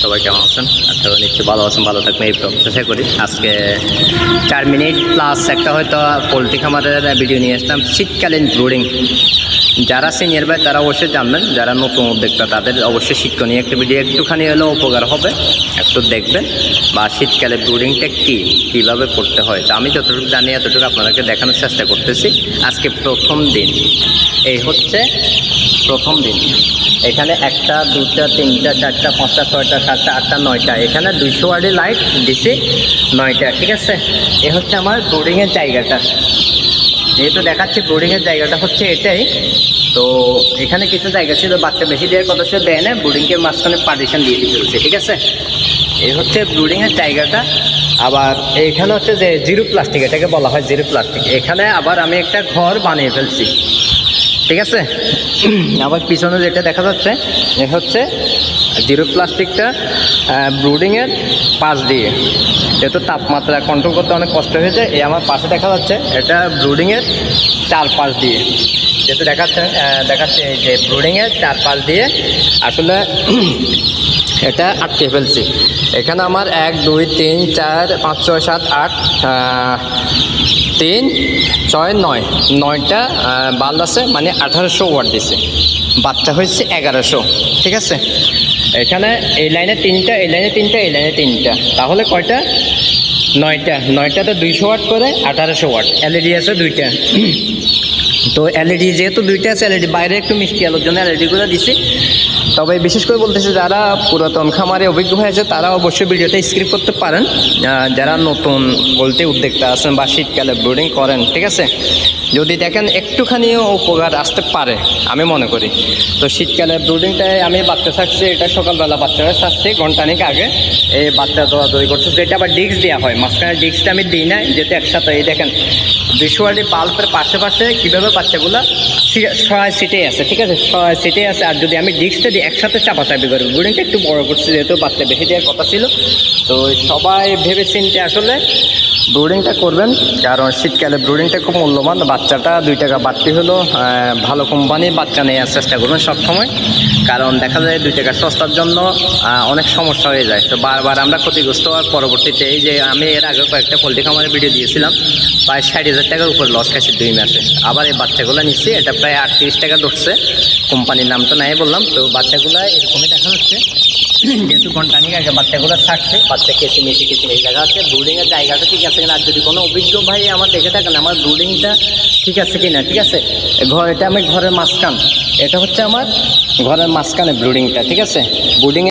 সবাই কেমন আছেন? আশা করি নিশ্চয়ই ভালো আছেন, ভালো থাকবেন এই প্রত্যাশা করি। আজকে 4 মিনিট প্লাস একটা হয়তো পোলট্রি খামারের ভিডিও নিয়ে আসলাম, শীতকালীন ব্রুডিং। যারা সিনিয়র ভাই তারা অবশ্যই জানবেন, যারা নতুন উদ্যোক্তা তাদের অবশ্যই শিক্ষণীয় একটা ভিডিও, একটুখানি হলেও উপকার হবে, একটু দেখবেন। বা শীতকালে ব্রুডিংটা কীভাবে করতে হয়, তা আমি যতটুকু জানি এতটুকু আপনাদেরকে দেখানোর চেষ্টা করতেছি। আজকে প্রথম দিন, এই হচ্ছে প্রথম দিন। এখানে 1টা 2টা 3টা 4টা 5টা 6টা 7টা 8টা 9টা, এখানে 200 ওয়াটের লাইট দিছি 9টা, ঠিক আছে। এ হচ্ছে আমার ব্রুডিংয়ের জায়গাটা, যেহেতু দেখাচ্ছি ব্রুডিংয়ের জায়গাটা হচ্ছে এটাই। তো এখানে কিছু জায়গা ছিল বাচ্চা বেশি দেওয়ার কথা সে দেয় না, ব্রুডিংয়ের মাঝখানে পার্টিশন দিয়ে দিতে হচ্ছে, ঠিক আছে। এই হচ্ছে ব্রুডিংয়ের জায়গাটা। আবার এইখানে হচ্ছে যে জিরো প্লাস্টিক, এটাকে বলা হয় জিরো প্লাস্টিক। এখানে আবার আমি একটা ঘর বানিয়ে ফেলছি, ঠিক আছে। আবার পিছনে যেটা দেখা যাচ্ছে এ হচ্ছে জিরো প্লাস্টিকটা ব্রুডিংয়ের পাশ দিয়ে, যেহেতু তাপমাত্রা কন্ট্রোল করতে অনেক কষ্ট হয়ে যায়। এই আমার পাশে দেখা যাচ্ছে এটা ব্রুডিংয়ের চারপাশ দিয়ে, যেহেতু দেখাচ্ছে এই যে ব্রুডিংয়ের চারপাশ দিয়ে আসলে এটা আটকে ফেলছি। এখানে আমার 1 2 3 4 5 6 7 8 3 6 9 9টা বাল্ব আছে, মানে 1800 ওয়াট দিছে। বাচ্চা হয়েছে 1100, ঠিক আছে। এখানে এই লাইনে 3টা, এই লাইনে 3টা, এই লাইনে 3টা, তাহলে কয়টা? 9টা। 9টাতে 200 ওয়াট করে 1800 ওয়াট। এলইডি আছে 2টা। তো এলইডি যেহেতু 2টা আছে, এলইডি বাইরে একটু মিষ্টি আলোর জন্য এলইডিগুলো দিছি। তবে বিশেষ করে বলতেছি, যারা পুরাতন খামারে অভিজ্ঞ হয়েছে তারা অবশ্যই ভিডিওটা স্কিপ করতে পারেন। যারা নতুন বলতে উদ্যোক্তা আছেন বা শীতকালে ব্রুডিং করেন, ঠিক আছে, যদি দেখেন একটুখানিও উপকার আসতে পারে আমি মনে করি। তো শীতকালে ব্রুডিংটায় আমি বাচ্চা ছাড়ছি, এটা সকালবেলা বাচ্চারা ছাড়ছি ঘন্টানিক আগে। এই বাচ্চা দৌড়াদৌড়ি করছে, যেটা আবার ডিস্ক দেওয়া হয়, মাঝখানে ডিস্কটা আমি দিই না, যেহেতু একসাথে। এই দেখেন 200 ওয়াটের বাল্বের পাশে কীভাবে বাচ্চাগুলো সহায় সিটে আছে, ঠিক আছে, সহায় সিটে আছে। আর যদি আমি ডিস্কটা দিই একসাথে চাপাচাপি করবো। ব্রুডিংটা একটু বড় করছি, যেহেতু বাচ্চা বেশি দেওয়ার কথা ছিল। তো সবাই ভেবে চিন্তে আসলে ব্রুডিংটা করবেন, কারণ শীতকালে ব্রুডিংটা খুব মূল্যবান। বাচ্চাটা 2 টাকা বাড়তি হলো, ভালো কোম্পানির বাচ্চা নেওয়ার চেষ্টা করবেন সবসময়, কারণ দেখা যায় 2 টাকা সস্তার জন্য অনেক সমস্যা হয়ে যায়। তো বারবার আমরা ক্ষতিগ্রস্ত হওয়ার পরবর্তীতে, এই যে আমি এর আগে কয়েকটা পোলট্রি খামারের ভিডিও দিয়েছিলাম, প্রায় 60,000 টাকার উপর লস খাইছি 2 মাসে। আবার এই বাচ্চাগুলো নিচ্ছি, এটা প্রায় 38 টাকা ধরছে, কোম্পানির নামটা নাই বললাম। তো বাচ্চাগুলো এরকমই দেখা যাচ্ছে, যেহেতু ঘন্টানিক আগে বাচ্চাগুলো থাকছে, বাচ্চা কেসি দেখা যাচ্ছে। ব্রুডিংয়ের জায়গাটা ঠিক আছে কিনা, আর যদি কোনো অভিজ্ঞ ভাই আমার দেখে থাকেন আমার ব্রুডিংটা ঠিক আছে কিনা, ঠিক আছে। এটা আমি ঘরের মাঝখান, এটা হচ্ছে আমার ঘরের মাঝখানে ব্রুডিংটা, ঠিক আছে। ব্রুডিং